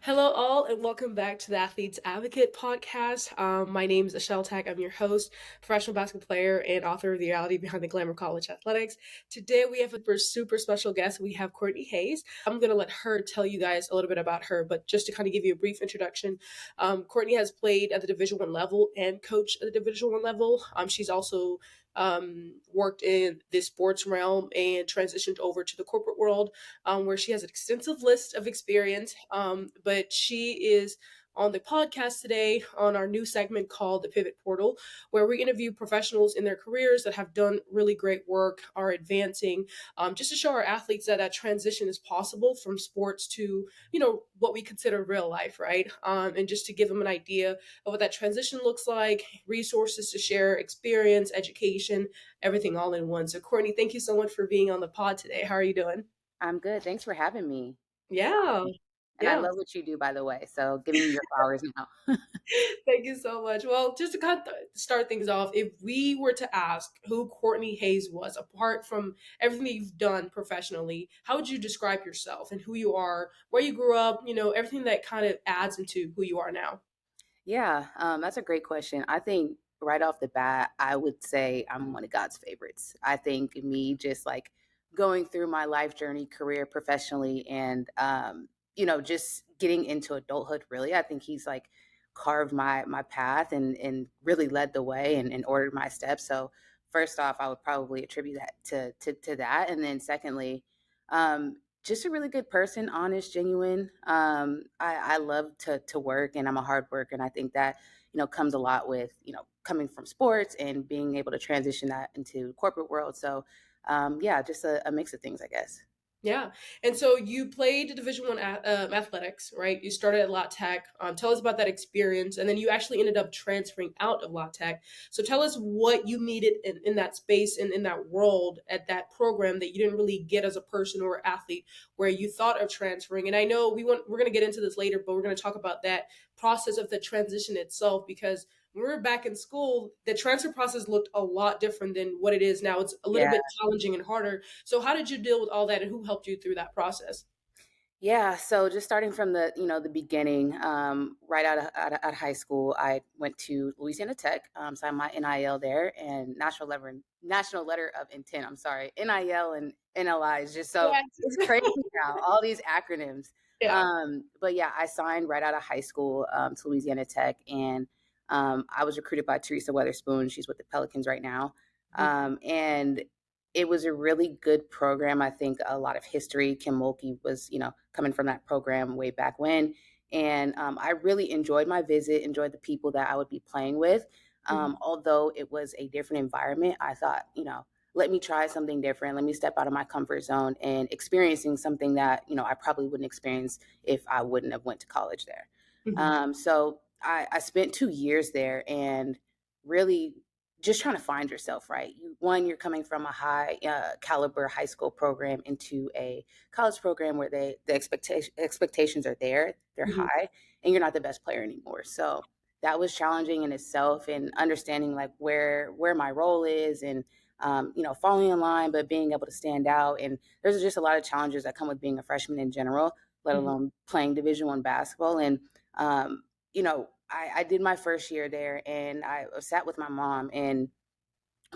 Hello, all, and welcome back to the Athletes Advocate podcast. My name is Ashel Tack. I'm your host, professional basketball player, and author of The Reality Behind the Glamour College Athletics. Today, we have a super special guest. We have Courtney Hayes. I'm going to let her tell you guys a little bit about her, but just to kind of give you a brief introduction, Courtney has played at the Division One level and coached at the Division One level. She's also worked in the sports realm and transitioned over to the corporate world, where she has an extensive list of experience. But she is on the podcast today on our new segment called The Pivot Portal, where we interview professionals in their careers that have done really great work, are advancing, just to show our athletes that that transition is possible from sports to, what we consider real life, right? And just to give them an idea of what that transition looks like, resources to share, experience, education, everything all in one. So, Courtney, thank you so much for being on the pod today. How are you doing? I'm good. Thanks for having me. Yeah. And I Yeah. love what you do, by the way. So giving you your flowers now. Thank you so much. Well, just to kind of start things off, if we were to ask who Courtney Hayes was, apart from everything that you've done professionally, how would you describe yourself and who you are, where you grew up, everything that kind of adds into who you are now? Yeah, that's a great question. I think right off the bat, I would say I'm one of God's favorites. I think me just like going through my life journey, career professionally, and just getting into adulthood. Really, I think He's like carved my path and really led the way and ordered my steps. So first off, I would probably attribute that to that, and then secondly, um, just a really good person, honest, genuine. I love to work, and I'm a hard worker, and I think that comes a lot with coming from sports and being able to transition that into corporate world. So yeah, just a mix of things, I guess. Yeah, and so you played Division One athletics, right? You started at La Tech. Tell us about that experience, and then you actually ended up transferring out of La Tech. So tell us what you needed in that space and in that world at that program that you didn't really get as a person or athlete, where you thought of transferring. And I know we're going to get into this later, but we're going to talk about that process of the transition itself because when we were back in school, the transfer process looked a lot different than what it is now. It's a little Yeah. bit challenging and harder. So how did you deal with all that and who helped you through that process? Yeah, so just starting from the beginning, right out of high school, I went to Louisiana Tech, signed my NIL there, and national letter of intent. I'm sorry, NIL and NLI is just so Yes. it's crazy now. All these acronyms, Yeah. but yeah, I signed right out of high school to Louisiana Tech, and I was recruited by Teresa Weatherspoon. She's with the Pelicans right now, and it was a really good program. I think a lot of history. Kim Mulkey was, coming from that program way back when. And I really enjoyed my visit, enjoyed the people that I would be playing with. Mhm. Although it was a different environment, I thought, let me try something different. Let me step out of my comfort zone and experiencing something that, I probably wouldn't experience if I wouldn't have went to college there. Mhm. So I spent 2 years there and really just trying to find yourself, right? You're coming from a high caliber high school program into a college program where the expectations are there, they're Mhm. high, and you're not the best player anymore. So that was challenging in itself, and understanding like where my role is, and falling in line, but being able to stand out. And there's just a lot of challenges that come with being a freshman in general, let Mhm. alone playing Division One basketball. And I did my first year there, and I sat with my mom, and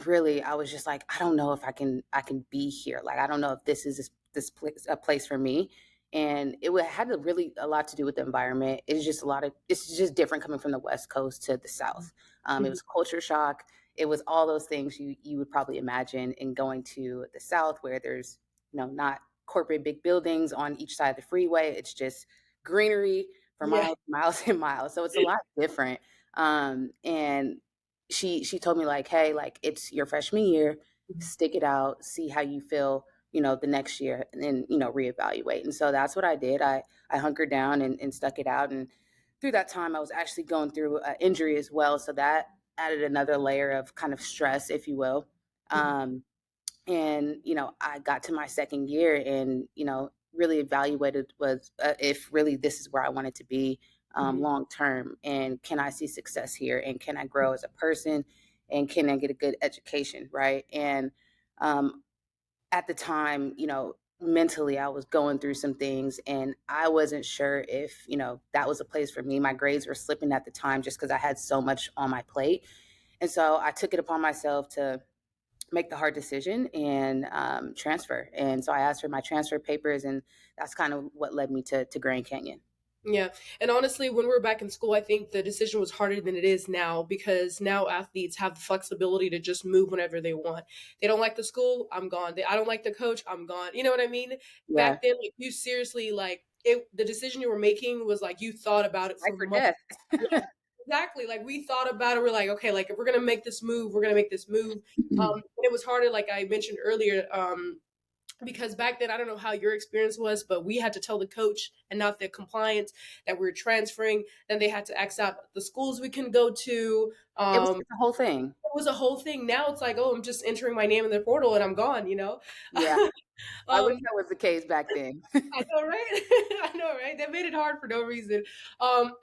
really I was just like, I don't know if I can be here. Like, I don't know if this place a place for me. And had really a lot to do with the environment. It's just different coming from the West Coast to the South. It Mhm. was culture shock. It was all those things you would probably imagine in going to the South, where there's not corporate big buildings on each side of the freeway. It's just greenery for Yeah. miles, miles and miles. So it's a lot different. And she told me like, hey, like, it's your freshman year, Mhm. stick it out, see how you feel, the next year, and then reevaluate. And so that's what I did. I hunkered down and stuck it out. And through that time, I was actually going through an injury as well, so that added another layer of kind of stress, if you will. Mhm. And I got to my second year, and really evaluated was if really this is where I wanted to be Mhm. long term, and can I see success here, and can I grow as a person, and can I get a good education, right? And um, at the time, mentally I was going through some things and I wasn't sure if, that was a place for me. My grades were slipping at the time just because I had so much on my plate. And so I took it upon myself to make the hard decision and transfer. And so I asked for my transfer papers, and that's kind of what led me to Grand Canyon. Yeah. And honestly, when we were back in school, I think the decision was harder than it is now because now athletes have the flexibility to just move whenever they want. They don't like the school, I'm gone. I don't like the coach, I'm gone. You know what I mean? Yeah, Back then, like you seriously like the decision you were making was like you thought about it life for or months. death. Yeah, exactly. Like we thought about it. We're like, okay, like if we're gonna make this move, we're gonna make this move. And it was harder, like I mentioned earlier. Because back then I don't know how your experience was, but we had to tell the coach and not the compliance that we are transferring. Then they had to X out the schools we can go to. It was um it's a whole thing. it was a whole thing. Now it's like, oh, I'm just entering my name in the portal and I'm gone, you know. Yeah, I wish um that was the case back then. I know, right? I know, right? They made it hard for no reason. um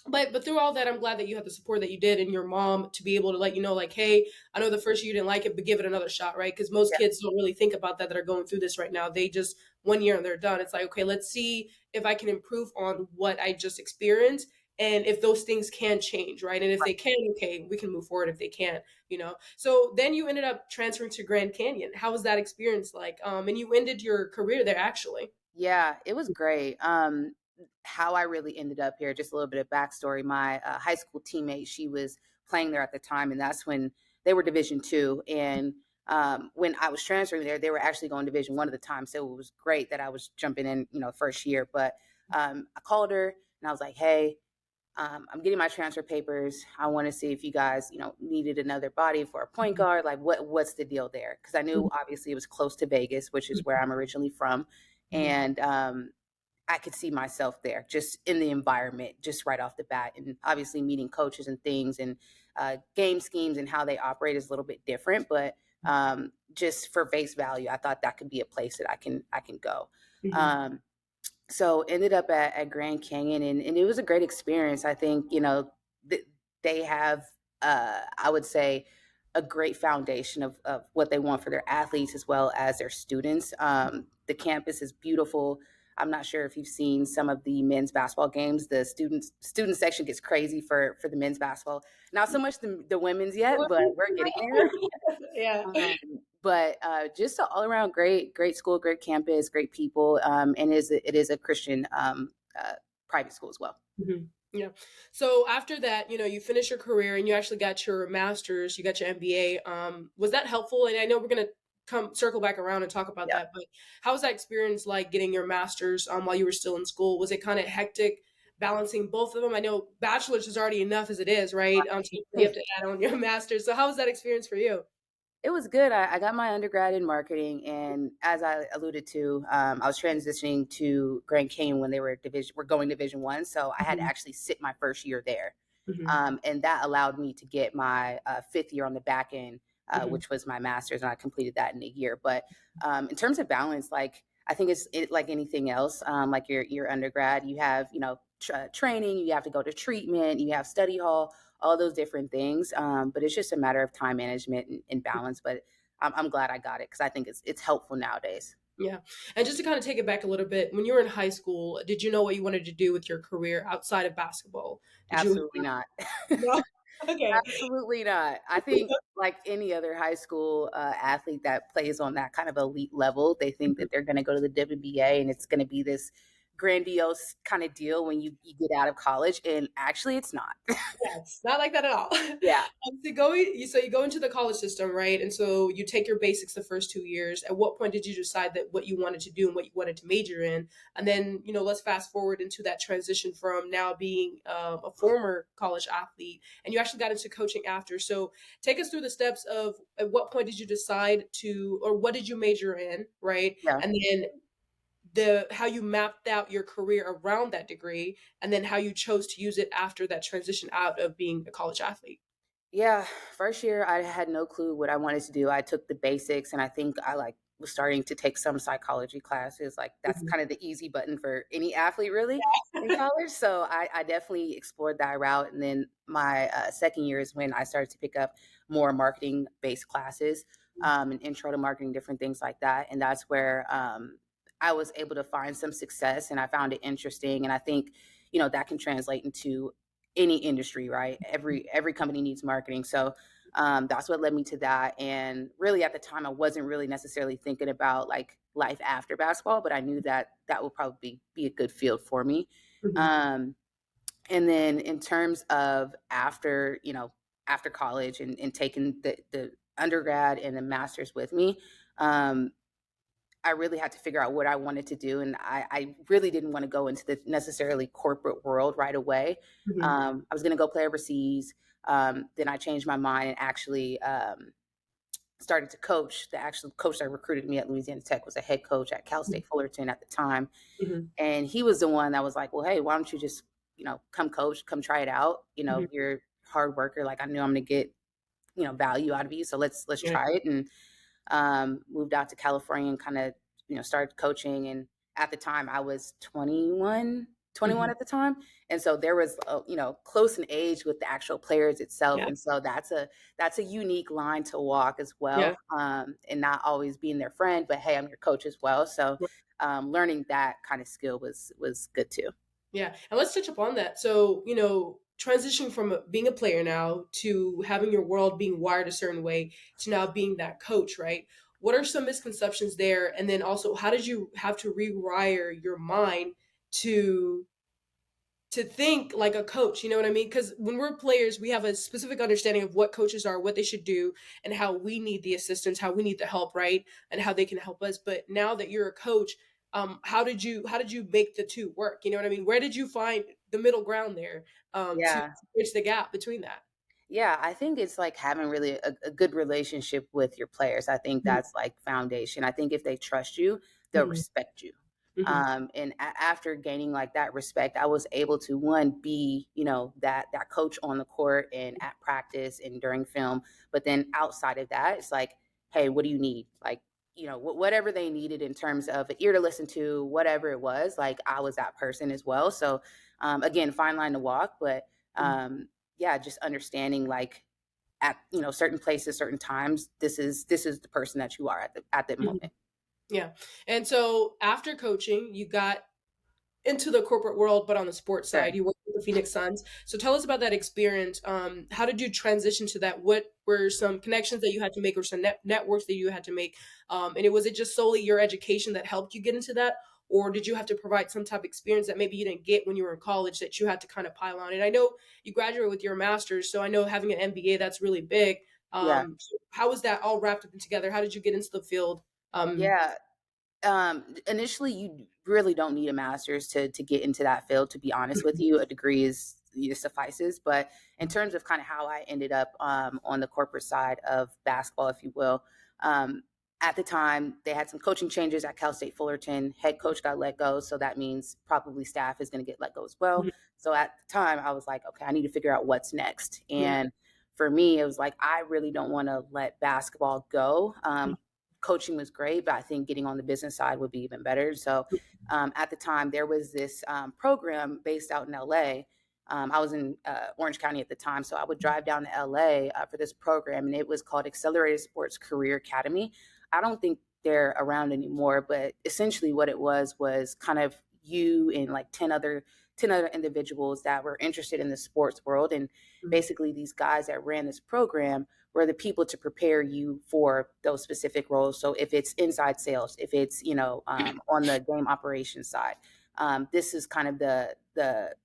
but through all that, I'm glad that you had the support that you did and your mom to be able to let you know, like, hey, I know the first year you didn't like it, but give it another shot, right? Because most Yeah, kids don't really think about that are going through this right now. They just 1 year and they're done. It's like, okay, let's see if I can improve on what I just experienced and if those things can change, right? And if they can, okay, we can move forward. If they can't, you know. So then you ended up transferring to Grand Canyon. How was that experience like? And you ended your career there actually. yeah, it was great. How I really ended up here, just a little bit of backstory. My high school teammate, she was playing there at the time, and that's when they were Division 2. And when I was transferring there, they were actually going Division 1 at the time. So it was great that I was jumping in, first year. But I called her and I was like, "Hey, I'm getting my transfer papers. I want to see if you guys, needed another body for a point guard. Like, what's the deal there?" Because I knew obviously it was close to Vegas, which is where I'm originally from, and I could see myself there, just in the environment, just right off the bat, and obviously meeting coaches and things, and game schemes and how they operate is a little bit different, but just for face value, I thought that could be a place that I can go. Mhm. Um, so ended up at Grand Canyon, and it was a great experience. I think, they have, I would say, a great foundation of what they want for their athletes as well as their students. The campus is beautiful. I'm not sure if you've seen some of the men's basketball games. The student section gets crazy for the men's basketball. Not so much the women's yet, but we're getting there. Yeah. But just an all around great school, great campus, great people, and it is a Christian private school as well. Mhm. Yeah. So after that, you finished your career and you actually got your master's, you got your MBA. Was that helpful? And I know we're gonna come circle back around and talk about Yeah, that, but how was that experience like getting your master's while you were still in school? Was it kind of hectic balancing both of them? I know bachelor's is already enough as it is, right? So you have to add on your master's. So how was that experience for you? it was good. I got my undergrad in marketing, and as I alluded to, I was transitioning to Grand Canyon when they were going Division 1, so I had to Mhm. actually sit my first year there. Mhm. And that allowed me to get my fifth year on the back end, Mhm. which was my master's, and I completed that in a year. But in terms of balance, like I think like anything else. Like your undergrad, you have training, you have to go to treatment, you have study hall, all those different things. But it's just a matter of time management and balance. But I'm glad I got it because I think it's helpful nowadays. Yeah. And just to kind of take it back a little bit, when you were in high school, did you know what you wanted to do with your career outside of basketball? Did you Absolutely not. No? Okay. Absolutely not. I think, like any other high school athlete that plays on that kind of elite level, they think that they're going to go to the WBA and it's going to be this grandiose kind of deal when you get out of college. And actually, it's not. Yes, not like that at all. Yeah. So you go into the college system, right? And so you take your basics the first 2 years. At what point did you decide that what you wanted to do and what you wanted to major in? And then, let's fast forward into that transition from now being a former college athlete, and you actually got into coaching after. So take us through the steps of at what point did you decide to, or what did you major in, right? Yeah. And then the how you mapped out your career around that degree and then how you chose to use it after that transition out of being a college athlete. Yeah, first year I had no clue what I wanted to do. I took the basics and I think I was starting to take some psychology classes. Like that's Mhm. kind of the easy button for any athlete really in college. So I definitely explored that route. And then my second year is when I started to pick up more marketing based classes. an intro to marketing, different things like that. And that's where I was able to find some success, and I found it interesting. And I think, that can translate into any industry, right? Every company needs marketing. So that's what led me to that. And really, at the time, I wasn't really necessarily thinking about like life after basketball, but I knew that that would probably be a good field for me. Mhm. Um, and then in terms of after, after college and taking the undergrad and the master's with me, um, I really had to figure out what I wanted to do. And I really didn't want to go into the necessarily corporate world right away. Mhm. I was going to go play overseas. Then I changed my mind and actually started to coach. The actual coach that recruited me at Louisiana Tech was a head coach at Cal Mhm. State Fullerton at the time. Mhm. And he was the one that was like, well, hey, why don't you just, come coach, come try it out. Mhm. You're a hard worker. Like I knew I'm going to get, value out of you. So let's Yeah. try it. And moved out to California and kind of, started coaching. And at the time I was 21 Mhm. at the time. And so there was, close in age with the actual players itself. Yeah. And so that's a unique line to walk as Yeah. well. And not always being their friend, but hey, I'm your coach as well. So learning that kind of skill was good too. Yeah, and let's touch upon that. So, transitioning from being a player now to having your world being wired a certain way to now being that coach, right? What are some misconceptions there? And then also, how did you have to rewire your mind to think like a coach, you know what I mean? Because when we're players, we have a specific understanding of what coaches are, what they should do, and how we need the assistance, how we need the help, right? And how they can help us. But now that you're a coach, how did you make the two work? You know what I mean? Where did you find the middle ground there to Yeah. bridge the gap between that? Yeah, I think it's like having really a good relationship with your players. I think Mhm. that's like foundation. I think if they trust you, they'll Mhm. respect you. Mhm. And after gaining like that respect, I was able to one be, that coach on the court and at practice and during film. But then outside of that, it's like, hey, what do you need? Like, whatever they needed in terms of an ear to listen to, whatever it was, like I was that person as well. So again, fine line to walk, but Mhm. yeah, just understanding like at certain places, certain times, this is the person that you are at that Mhm. moment. Yeah. And so after coaching, you got into the corporate world, but on the sports Sure. side, you worked with the Phoenix Suns. So tell us about that experience. How did you transition to that? What were some connections that you had to make, or some networks that you had to make? And was it just solely your education that helped you get into that, or did you have to provide some type of experience that maybe you didn't get when you were in college that you had to kind of pile on? And I know you graduated with your master's, so I know having an MBA that's really big. Yeah. So how was that all wrapped up together? How did you get into the field? Um, Yeah. Initially, you really don't need a master's to get into that field. To be honest with you, a degree suffices. But in terms of kind of how I ended up on the corporate side of basketball, if you will, um, at the time they had some coaching changes at Cal State Fullerton. Head coach got let go, so that means probably staff is going to get let go as well. mhm, So at the time, I was like, okay, I need to figure out what's next. yeah. And for me, it was like I really don't want to let basketball go. Coaching was great, but I think getting on the business side would be even better. So at the time, there was this program based out in LA. I was in Orange County at the time, so I would drive down to LA for this program, and it was called Accelerated Sports Career Academy. I don't think they're around anymore, but essentially what it was kind of you and like 10 other individuals that were interested in the sports world. And Mhm. basically these guys that ran this program were the people to prepare you for those specific roles. So if it's inside sales, if it's on the game operations side, this is kind of the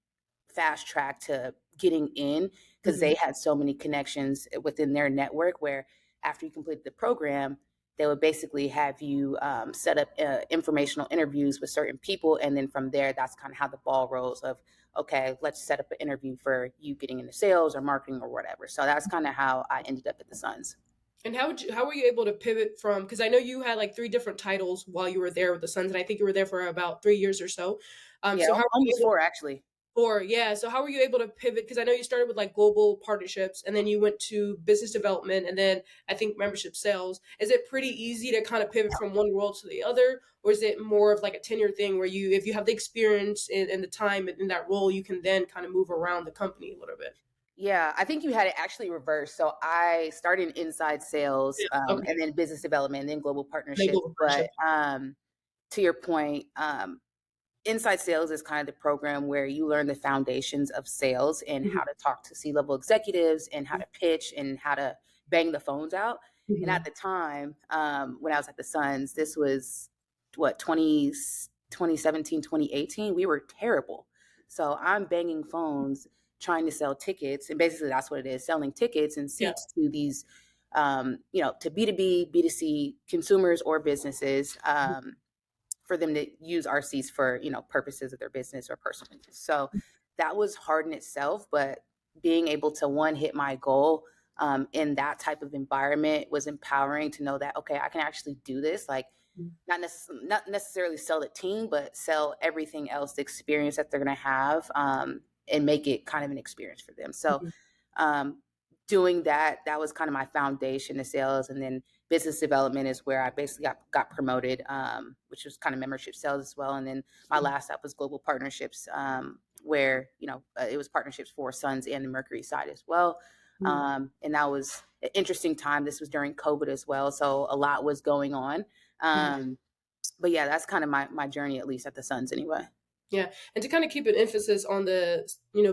fast track to getting in because Mhm. they had so many connections within their network where after you completed the program they would basically have you set up informational interviews with certain people, and then from there that's kind of how the ball rolls of okay, let's set up an interview for you getting into sales or marketing or whatever. So that's kind of how I ended up at the Suns. And how were you able to pivot from, because I know you had like three different titles while you were there with the Suns, and I think you were there for about 3 years or so. Yeah, So how were you almost able four actually. yeah, so how were you able to pivot? Because I know you started with like global partnerships, and then you went to business development, and then I think membership sales. Is it pretty easy to kind of pivot from one world to the other, or is it more of like a tenure thing where if you have the experience and the time in that role, you can then kind of move around the company a little bit? Yeah, I think you had it actually reversed. So I started in inside sales, Yeah. Okay. and then business development, and then global Like partnerships. global But partnership. to your point, inside sales is kind of the program where you learn the foundations of sales and how Mhm. to talk to C-level executives and how to pitch and how to bang the phones out. And at Mhm. the time, when I was at the Suns, this was what 2017, 2018. We were terrible. So I'm banging phones trying to sell tickets, and basically that's what it is, selling tickets and Yeah. seats to these to B2B, B2C consumers or businesses, for them to use RCs for, purposes of their business or personal use. So that was hard in itself, but being able to one hit my goal in that type of environment was empowering to know that okay, I can actually do this. Like Mhm. not necessarily sell the team, but sell everything else, the experience that they're going to have, and make it kind of an experience for them. So Mhm. um, doing that was kind of my foundation to sales, and then business development is where I basically got promoted, which was kind of membership sales as well. And then my last step was global partnerships, where it was partnerships for Suns and the Mercury side as well. Mhm. And that was an interesting time. This was during COVID as well, so a lot was going on. Mhm. But yeah, that's kind of my journey, at least at the Suns, anyway. Yeah, and to kind of keep an emphasis on the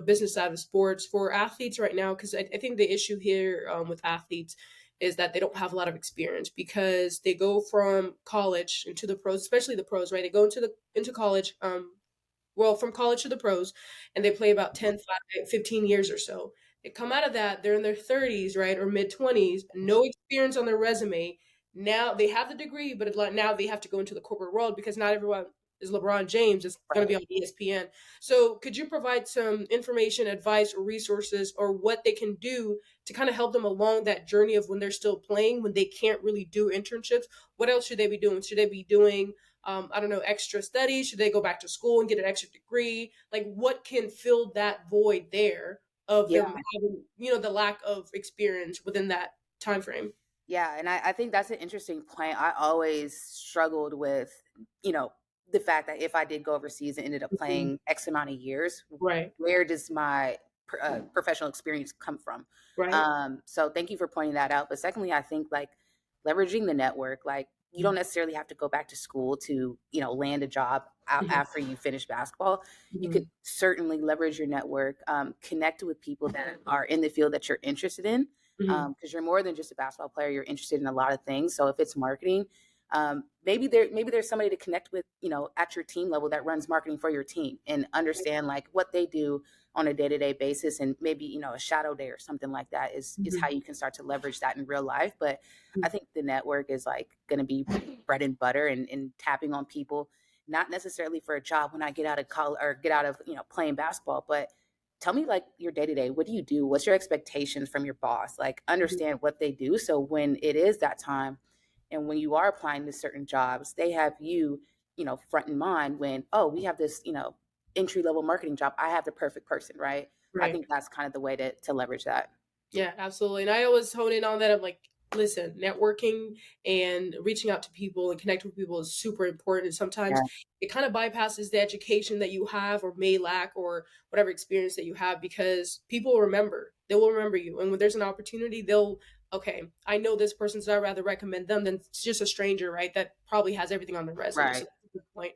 business side of sports for athletes right now, because I think the issue here with athletes is that they don't have a lot of experience because they go from college into the pros, especially the pros, right? They go into college, well, from college to the pros, and they play about 10, 5, 15 years or so. They come out of that, they're in their 30s, right, or mid 20s, no experience on their resume. Now they have the degree, but now they have to go into the corporate world because not everyone is LeBron James is going to be Right. on ESPN. So, could you provide some information, advice, or resources, or what they can do to kind of help them along that journey of when they're still playing, when they can't really do internships? What else should they be doing? Should they be doing I don't know, extra studies? Should they go back to school and get an extra degree? Like, what can fill that void there of Yeah. them having, the lack of experience within that time frame? Yeah, and I think that's an interesting point. I always struggled with, you know, the fact that if I did go overseas and ended up Mhm. playing X amount of years, Right, where does my professional experience come from? right. So thank you for pointing that out. But secondly, I think like leveraging the network, like you don't Mhm. necessarily have to go back to school to, land a job Mhm. after you finish basketball. You could Mhm. certainly leverage your network, connect with people that are in the field that you're interested in, Mhm. because you're more than just a basketball player. You're interested in a lot of things. So if it's marketing, maybe there's somebody to connect with, at your team level that runs marketing for your team and understand like what they do on a day-to-day basis, and maybe a shadow day or something like that is how Mhm. you can start to leverage that in real life. But I Mhm. think the network is like going to be bread and butter, and tapping on people, not necessarily for a job when I get out of college or get out of playing basketball, but tell me like your day to day. What do you do? What's your expectations from your boss? Like Mhm. understand what they do. So when it is that time and when you are applying to certain jobs, they have you, front in mind when, oh, we have this, entry level marketing job. I have the perfect person, right? I Right. think that's kind of the way to leverage that. Yeah, absolutely. And I always hone in on that. I'm like, listen, networking and reaching out to people and connecting with people is super important. And sometimes Yeah. it kind of bypasses the education that you have or may lack or whatever experience that you have because people will remember. They will remember you. And when there's an opportunity, okay, I know this person, so I'd rather recommend them than just a stranger, right? That probably has everything on their resume. So Right. that's a good point.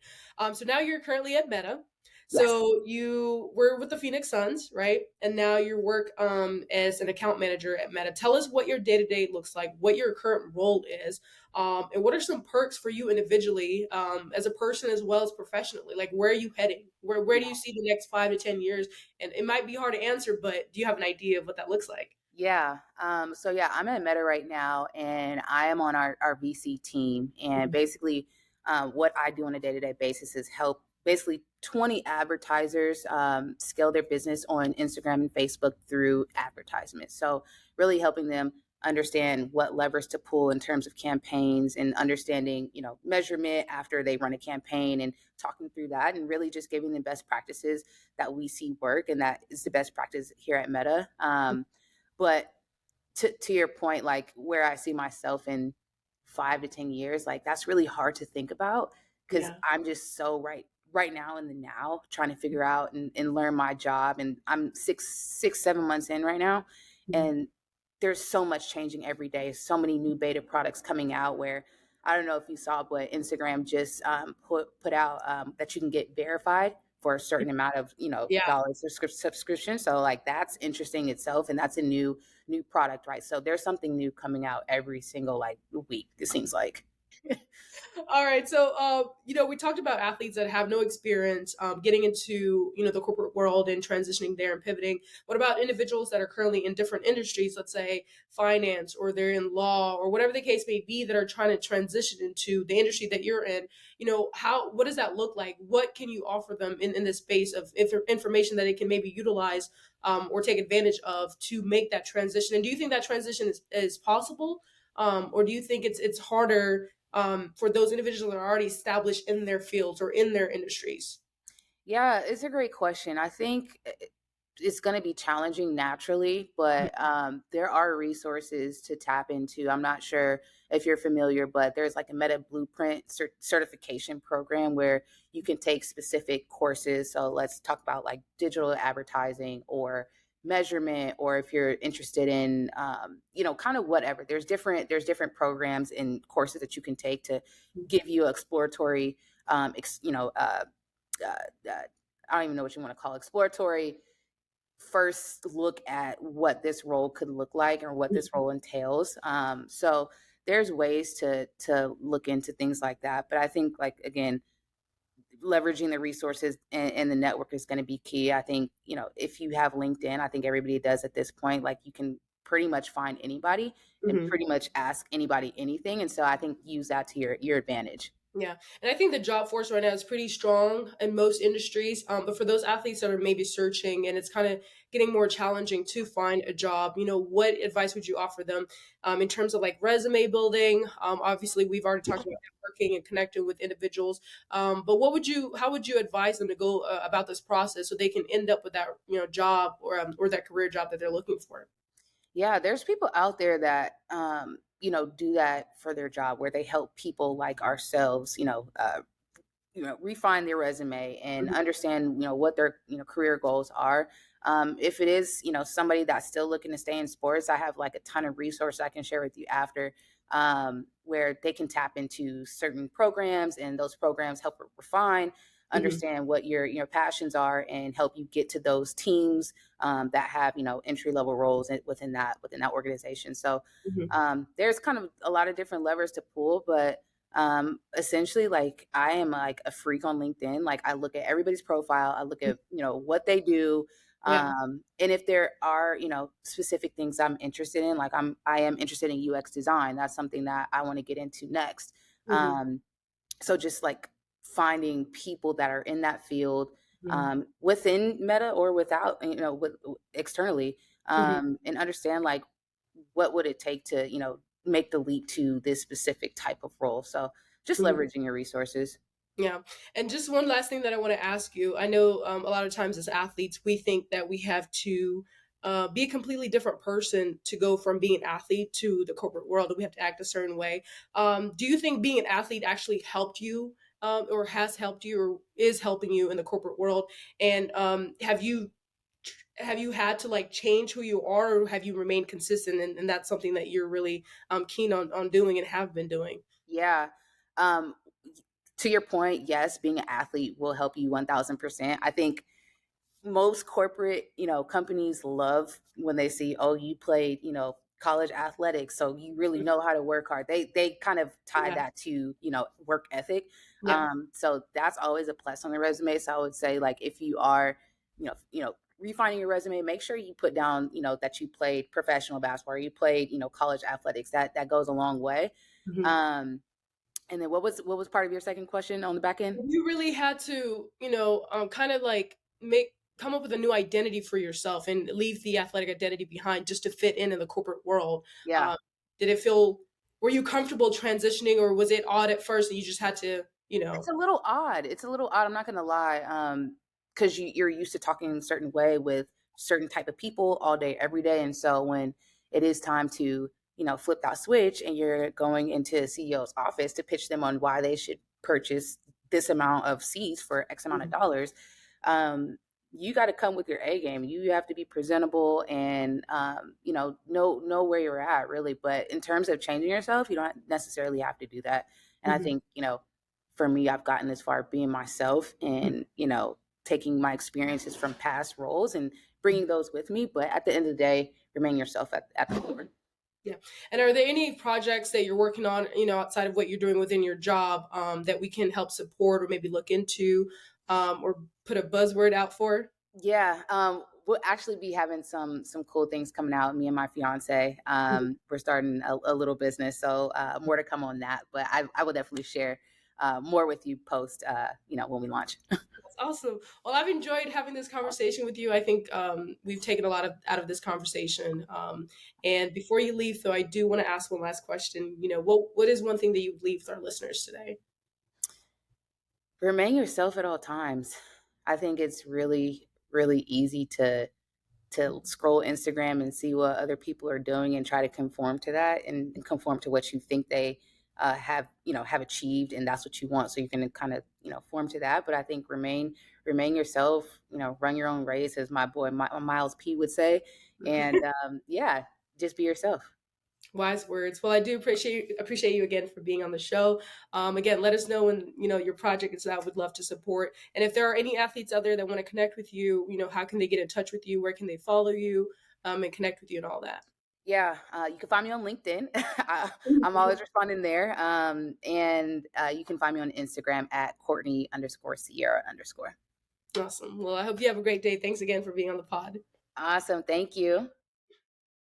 So now you're currently at Meta. Yes. So you were with the Phoenix Suns, right? And now you work as an account manager at Meta. Tell us what your day to day looks like, what your current role is, and what are some perks for you individually as a person as well as professionally? Like, where are you heading? Where do you see the next 5 to 10 years? And it might be hard to answer, but do you have an idea of what that looks like? Yeah. So yeah, I'm at Meta right now, and I am on our VC team. And basically, what I do on a day to day basis is help basically 20 advertisers scale their business on Instagram and Facebook through advertisements. So really helping them understand what levers to pull in terms of campaigns, and understanding measurement after they run a campaign, and talking through that, and really just giving them best practices that we see work, and that is the best practice here at Meta. But to your point, like where I see myself in 5 to 10 years, like that's really hard to think about because Yeah. I'm just so right right now in the now, trying to figure out and learn my job. And I'm 7 months in right now, Mhm. and there's so much changing every day. So many new beta products coming out. Where I don't know if you saw, but Instagram just put out that you can get verified for a certain amount of Yeah. dollars subscription. So like that's interesting itself, and that's a new product, right? So there's something new coming out every single like week. It seems like. All right. So, we talked about athletes that have no experience getting into, the corporate world and transitioning there and pivoting. What about individuals that are currently in different industries, let's say finance, or they're in law, or whatever the case may be, that are trying to transition into the industry that you're in? What does that look like? What can you offer them in this space of information that they can maybe utilize or take advantage of to make that transition? And do you think that transition is possible? Or do you think it's harder for those individuals that are already established in their fields or in their industries? Yeah, it's a great question. I think it's going to be challenging naturally, but there are resources to tap into. I'm not sure if you're familiar, but there's like a Meta Blueprint certification program where you can take specific courses. So let's talk about like digital advertising or measurement, or if you're interested in, kind of whatever. There's different programs and courses that you can take to give you exploratory, uh, I don't even know what you want to call it, exploratory first look at what this role could look like or what this role entails. So there's ways to look into things like that. But I think like again, leveraging the resources and the network is going to be key. I think, if you have LinkedIn, I think everybody does at this point, like you can pretty much find anybody and Mhm. pretty much ask anybody anything. And so I think use that to your advantage. Yeah, and I think the job force right now is pretty strong in most industries. But for those athletes that are maybe searching and it's kind of getting more challenging to find a job, what advice would you offer them in terms of like resume building? Obviously, we've already talked about networking and connecting with individuals. But how would you advise them to go about this process so they can end up with that job or that career job that they're looking for? Yeah, there's people out there that do that for their job, where they help people like ourselves, refine their resume and Mhm. understand what their career goals are. If it is somebody that's still looking to stay in sports, I have like a ton of resources I can share with you after, where they can tap into certain programs, and those programs help refine, Mhm. understand what your passions are, and help you get to those teams that have entry level roles within that organization. So Mhm. there's kind of a lot of different levers to pull, but essentially, like I am like a freak on LinkedIn. Like I look at everybody's profile, I look at what they do, Yeah. and if there are specific things I'm interested in, like I am interested in UX design. That's something that I want to get into next. Mhm. um so just like finding people that are in that field, Mhm. within Meta or without, with externally, Mhm. and understand like what would it take to make the leap to this specific type of role. So just Mhm. leveraging your resources. Yeah. And just one last thing that I want to ask you. I know a lot of times as athletes, we think that we have to be a completely different person to go from being an athlete to the corporate world, and we have to act a certain way. Do you think being an athlete actually helped you or has helped you or is helping you in the corporate world? And have you had to like change who you are, or have you remained consistent? And that's something that you're really keen on doing and have been doing. Yeah. um to your point, yes, being an athlete will help you 1000%. I think most corporate, companies love when they see, oh, you played, college athletics, so you really know how to work hard. They kind of tie Yeah. that to, work ethic. Yeah. So that's always a plus on the resume. So I would say, like, if you are, refining your resume, make sure you put down, that you played professional basketball, or you played, college athletics. That goes a long way. Mhm. Um, and then what was part of your second question on the back end? You really had to, kind of like make come up with a new identity for yourself and leave the athletic identity behind just to fit in the corporate world. Yeah. Um, did it feel? Were you comfortable transitioning, or was it odd at first and you just had to, It's a little odd. It's a little odd. I'm not gonna lie. Because you're used to talking a certain way with certain type of people all day, every day, and so when it is time to flip that switch and you're going into a CEO's office to pitch them on why they should purchase this amount of seats for X amount of Mhm. dollars. Um, you got to come with your A game. You have to be presentable and know where you're at really. But in terms of changing yourself, you don't necessarily have to do that. And I Mhm. think for me, I've gotten as far being myself and taking my experiences from past roles and bringing those with me. But at the end of the day, remain yourself at the core. Yeah. And are there any projects that you're working on, outside of what you're doing within your job, that we can help support or maybe look into, or put a buzzword out for? Yeah, we'll actually be having some cool things coming out. Me and my fiance, Mhm. we're starting a little business, so more to come on that. But I will definitely share more with you post, when we launch. That's awesome. Well, I've enjoyed having this conversation with you. I think we've taken a lot of out of this conversation. And before you leave, though, I do want to ask one last question. What is one thing that you would leave with our listeners today? Remain yourself at all times. I think it's really really easy to scroll Instagram and see what other people are doing and try to conform to that and conform to what you think they have achieved and that's what you want. So you can kind of form to that. But I think remain yourself. Run your own race, as my boy Miles P would say. And yeah, just be yourself. Wise words. Well, I do appreciate you again for being on the show. Again, let us know when your project is out. Would love to support. And if there are any athletes out there that want to connect with you, how can they get in touch with you? Where can they follow you, and connect with you and all that? Yeah, you can find me on LinkedIn. I'm always responding there. And you can find me on Instagram at Courtney_Sierra_. Awesome. Well, I hope you have a great day. Thanks again for being on the pod. Awesome. Thank you.